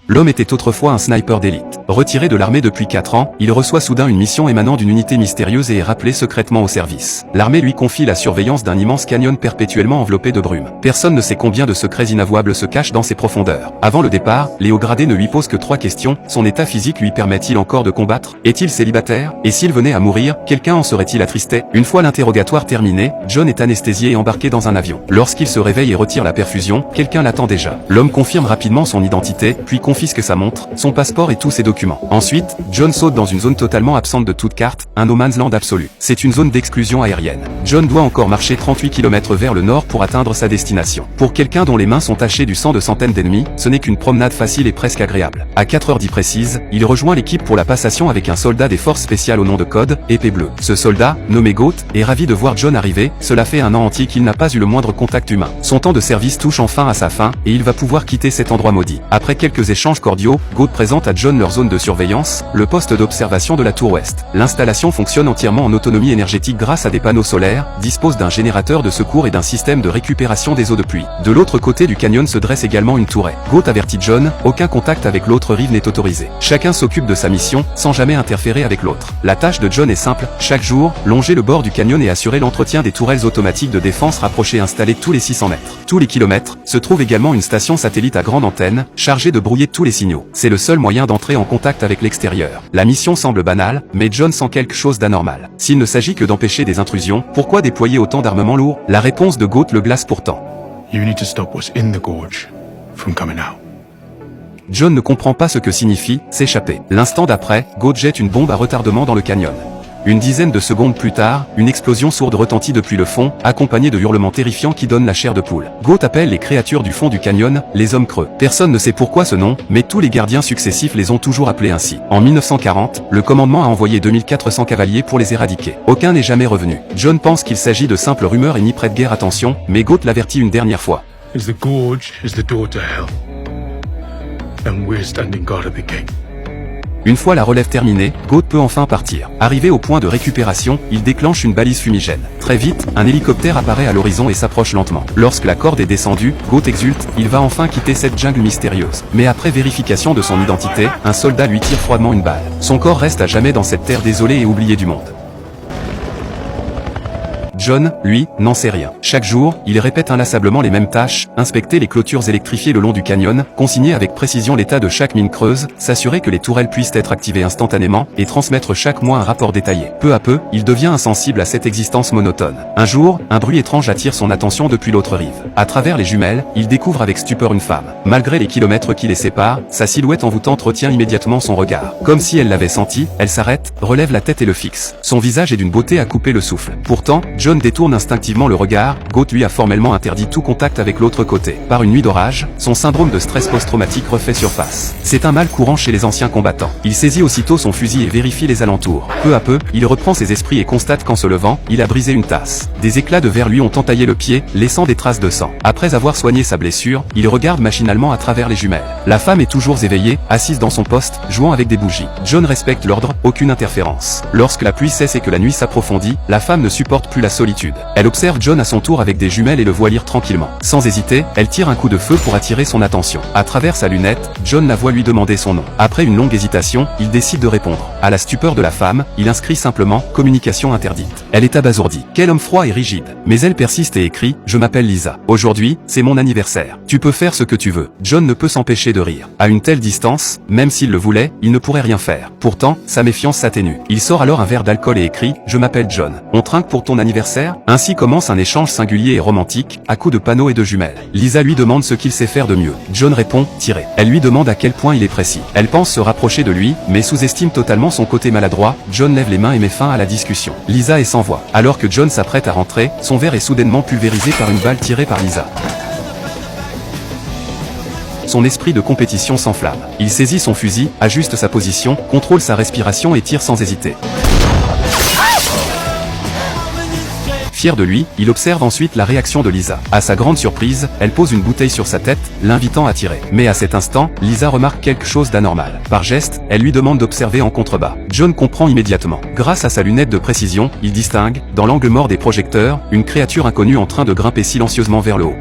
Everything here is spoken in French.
L'homme était autrefois un sniper d'élite. Retiré de l'armée depuis 4 ans, il reçoit soudain une mission émanant d'une unité mystérieuse et est rappelé secrètement au service. L'armée lui confie la surveillance d'un immense canyon perpétuellement enveloppé de brume. Personne ne sait combien de secrets inavouables se cachent dans ses profondeurs. Avant le départ, les hauts gradés ne lui posent que 3 questions. Son état physique lui permet-il encore de combattre? Est-il célibataire? Et s'il venait à mourir, quelqu'un en serait-il attristé? Une fois l'interrogatoire terminé, John est anesthésié et embarqué dans un avion. Lorsqu'il se réveille et retire la perfusion, quelqu'un l'attend déjà. L'homme confirme rapidement son identité, puis confisque sa montre, son passeport et tous ses documents. Ensuite, John saute dans une zone totalement absente de toute carte, un no man's land absolu. C'est une zone d'exclusion aérienne. John doit encore marcher 38 km vers le nord pour atteindre sa destination. Pour quelqu'un dont les mains sont tachées du sang de centaines d'ennemis, ce n'est qu'une promenade facile et presque agréable. À 4h10 précises, il rejoint l'équipe pour la passation avec un soldat des forces spéciales au nom de code, Épée Bleue. Ce soldat, nommé Goat, est ravi de voir John arriver, cela fait un an entier qu'il n'a pas eu le moindre contact humain. Son temps de service touche enfin à sa fin, et il va pouvoir quitter cet endroit maudit. Après quelques échanges cordiaux, Goat présente à John leur zone de surveillance, le poste d'observation de la tour ouest. L'installation fonctionne entièrement en autonomie énergétique grâce à des panneaux solaires, dispose d'un générateur de secours et d'un système de récupération des eaux de pluie. De l'autre côté du canyon se dresse également une tourelle. Goat avertit John, aucun contact avec l'autre rive n'est autorisé. Chacun s'occupe de sa mission, sans jamais interférer avec l'autre. La tâche de John est simple, chaque jour, longer le bord du canyon et assurer l'entretien des tourelles automatiques de défense rapprochées installées tous les 600 mètres. Tous les kilomètres, se trouve également une station satellite à grande antenne, chargée de brouiller tous les signaux. C'est le seul moyen d'entrer en contact avec l'extérieur. La mission semble banale, mais John sent quelque chose d'anormal. S'il ne s'agit que d'empêcher des intrusions, pourquoi déployer autant d'armements lourds? La réponse de Goat le glace pourtant. You need to stop what's in the gorge from coming out. John ne comprend pas ce que signifie « s'échapper ». L'instant d'après, Goat jette une bombe à retardement dans le canyon. Une dizaine de secondes plus tard, une explosion sourde retentit depuis le fond, accompagnée de hurlements terrifiants qui donnent la chair de poule. Goat appelle les créatures du fond du canyon, les hommes creux. Personne ne sait pourquoi ce nom, mais tous les gardiens successifs les ont toujours appelés ainsi. En 1940, le commandement a envoyé 2400 cavaliers pour les éradiquer. Aucun n'est jamais revenu. John pense qu'il s'agit de simples rumeurs et n'y prête guère attention, mais Goat l'avertit une dernière fois. As the gorge is the door to hell, and we're standing guard at the gate. Une fois la relève terminée, Goat peut enfin partir. Arrivé au point de récupération, il déclenche une balise fumigène. Très vite, un hélicoptère apparaît à l'horizon et s'approche lentement. Lorsque la corde est descendue, Goat exulte, il va enfin quitter cette jungle mystérieuse. Mais après vérification de son identité, un soldat lui tire froidement une balle. Son corps reste à jamais dans cette terre désolée et oubliée du monde. John, lui, n'en sait rien. Chaque jour, il répète inlassablement les mêmes tâches, inspecter les clôtures électrifiées le long du canyon, consigner avec précision l'état de chaque mine creuse, s'assurer que les tourelles puissent être activées instantanément, et transmettre chaque mois un rapport détaillé. Peu à peu, il devient insensible à cette existence monotone. Un jour, un bruit étrange attire son attention depuis l'autre rive. À travers les jumelles, il découvre avec stupeur une femme. Malgré les kilomètres qui les séparent, sa silhouette envoûtante retient immédiatement son regard. Comme si elle l'avait senti, elle s'arrête, relève la tête et le fixe. Son visage est d'une beauté à couper le souffle. Pourtant, John détourne instinctivement le regard. Goat lui a formellement interdit tout contact avec l'autre côté. Par une nuit d'orage, son syndrome de stress post-traumatique refait surface. C'est un mal courant chez les anciens combattants. Il saisit aussitôt son fusil et vérifie les alentours. Peu à peu, il reprend ses esprits et constate qu'en se levant, il a brisé une tasse. Des éclats de verre lui ont entaillé le pied, laissant des traces de sang. Après avoir soigné sa blessure, il regarde machinalement à travers les jumelles. La femme est toujours éveillée, assise dans son poste, jouant avec des bougies. John respecte l'ordre, aucune interférence. Lorsque la pluie cesse et que la nuit s'approfondit, la femme ne supporte plus la solitude. Elle observe John à son tour avec des jumelles et le voit lire tranquillement. Sans hésiter, elle tire un coup de feu pour attirer son attention. À travers sa lunette, John la voit lui demander son nom. Après une longue hésitation, il décide de répondre. À la stupeur de la femme, il inscrit simplement « Communication interdite ». Elle est abasourdie. Quel homme froid et rigide. Mais elle persiste et écrit « Je m'appelle Lisa. Aujourd'hui, c'est mon anniversaire. Tu peux faire ce que tu veux ». John ne peut s'empêcher de rire. À une telle distance, même s'il le voulait, il ne pourrait rien faire. Pourtant, sa méfiance s'atténue. Il sort alors un verre d'alcool et écrit « Je m'appelle John. On trinque pour ton anniversaire ?» Ainsi commence un échange singulier et romantique, à coups de panneaux et de jumelles. Lisa lui demande ce qu'il sait faire de mieux. John répond « Tirer ». Elle lui demande à quel point il est précis. Elle pense se rapprocher de lui, mais sous-estime totalement son côté maladroit. John lève les mains et met fin à la discussion. Lisa est sans voix. Alors que John s'apprête à rentrer, son verre est soudainement pulvérisé par une balle tirée par Lisa. Son esprit de compétition s'enflamme. Il saisit son fusil, ajuste sa position, contrôle sa respiration et tire sans hésiter. Fier de lui, il observe ensuite la réaction de Lisa. À sa grande surprise, elle pose une bouteille sur sa tête, l'invitant à tirer. Mais à cet instant, Lisa remarque quelque chose d'anormal. Par geste, elle lui demande d'observer en contrebas. John comprend immédiatement. Grâce à sa lunette de précision, il distingue, dans l'angle mort des projecteurs, une créature inconnue en train de grimper silencieusement vers le haut.